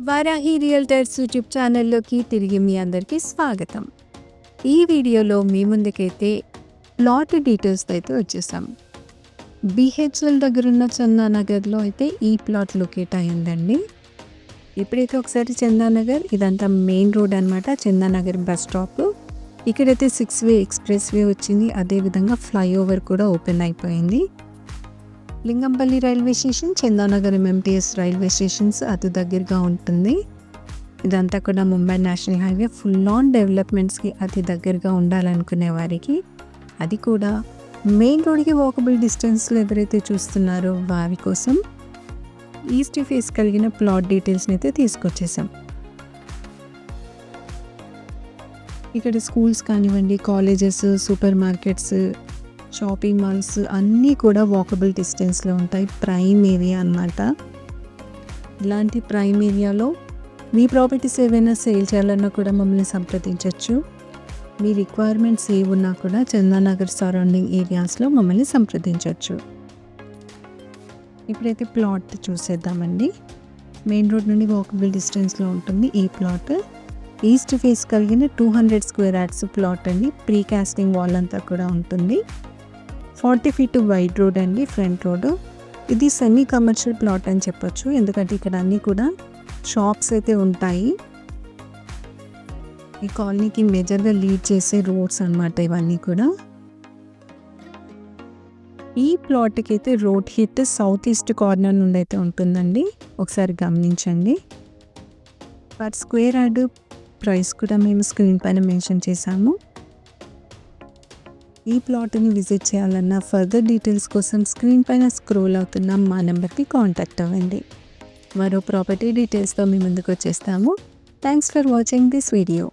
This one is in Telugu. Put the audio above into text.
వారాహి రియల్టర్స్ యూట్యూబ్ ఛానల్లోకి తిరిగి మీ అందరికీ స్వాగతం. ఈ వీడియోలో మీ ముందుకైతే ప్లాట్ డీటెయిల్స్తో అయితే వచ్చేసాం. బిహెచ్ఎల్ దగ్గర ఉన్న చందానగర్లో అయితే ఈ ప్లాట్ లొకేట్ అయ్యిందండి. ఇప్పుడైతే ఒకసారి చందానగర్, ఇదంతా మెయిన్ రోడ్ అనమాట. Chandanagar bus stop. ఇక్కడైతే 6 వే ఎక్స్ప్రెస్ వే వచ్చింది. అదేవిధంగా ఫ్లైఓవర్ కూడా ఓపెన్ అయిపోయింది. Lingampally railway station, Chandanagar MMTS railway stations అతి దగ్గరగా ఉంటుంది. ఇదంతా కూడా Mumbai national highway. Full on డెవలప్మెంట్స్కి అతి దగ్గరగా ఉండాలనుకునే వారికి, అది కూడా మెయిన్ రోడ్కి వాకబుల్ డిస్టెన్స్లో ఎవరైతే చూస్తున్నారో వారి కోసం ఈస్ట్ ఫేస్ కలిగిన ప్లాట్ డీటెయిల్స్ని అయితే తీసుకొచ్చేసాం. ఇక్కడ స్కూల్స్ కానివ్వండి, colleges, super markets, shopping malls అన్నీ కూడా వాకబుల్ డిస్టెన్స్లో ఉంటాయి. ప్రైమ్ ఏరియా అన్నమాట. ఇలాంటి ప్రైమ్ ఏరియాలో మీ ప్రాపర్టీస్ ఏవైనా సేల్ చేయాలన్నా కూడా మమ్మల్ని సంప్రదించవచ్చు. మీ రిక్వైర్మెంట్స్ ఏ ఉన్నా కూడా చందానగర్ సరౌండింగ్ ఏరియాస్లో మమ్మల్ని సంప్రదించవచ్చు. ఇప్పుడైతే ప్లాట్ చూసేద్దామండి. మెయిన్ రోడ్ నుండి వాకబుల్ డిస్టెన్స్లో ఉంటుంది ఈ ప్లాట్. ఈస్ట్ ఫేస్ కలిగిన 200 స్క్వేర్ యార్డ్స్ ప్లాట్ అండి. ప్రీ కాస్టింగ్ వాల్ అంతా కూడా ఉంటుంది. 40 ఫీట్ వైడ్ రోడ్ అండి, ఫ్రంట్ రోడ్. ఇది సెమీ కమర్షియల్ ప్లాట్ అని చెప్పొచ్చు, ఎందుకంటే ఇక్కడ అన్నీ కూడా షాప్స్ అయితే ఉంటాయి. ఈ కాలనీకి మేజర్గా లీడ్ చేసే రోడ్స్ అన్నమాట ఇవన్నీ కూడా. ఈ ప్లాట్కి అయితే road hit south east corner నుండి అయితే ఉంటుందండి. ఒకసారి గమనించండి. పర్ స్క్వేర్ యార్డ్ ప్రైస్ కూడా మేము స్క్రీన్ పైన మెన్షన్ చేశాము. ఈ ప్లాట్ని విజిట్ చేయాలన్నా ఫర్దర్ డీటెయిల్స్ కోసం స్క్రీన్ పైన స్క్రోల్ అవుతున్న మా నెంబర్కి కాంటాక్ట్ అవ్వండి. మరో ప్రాపర్టీ డీటెయిల్స్తో మీ ముందుకు వచ్చేస్తాము. Thanks for watching this video.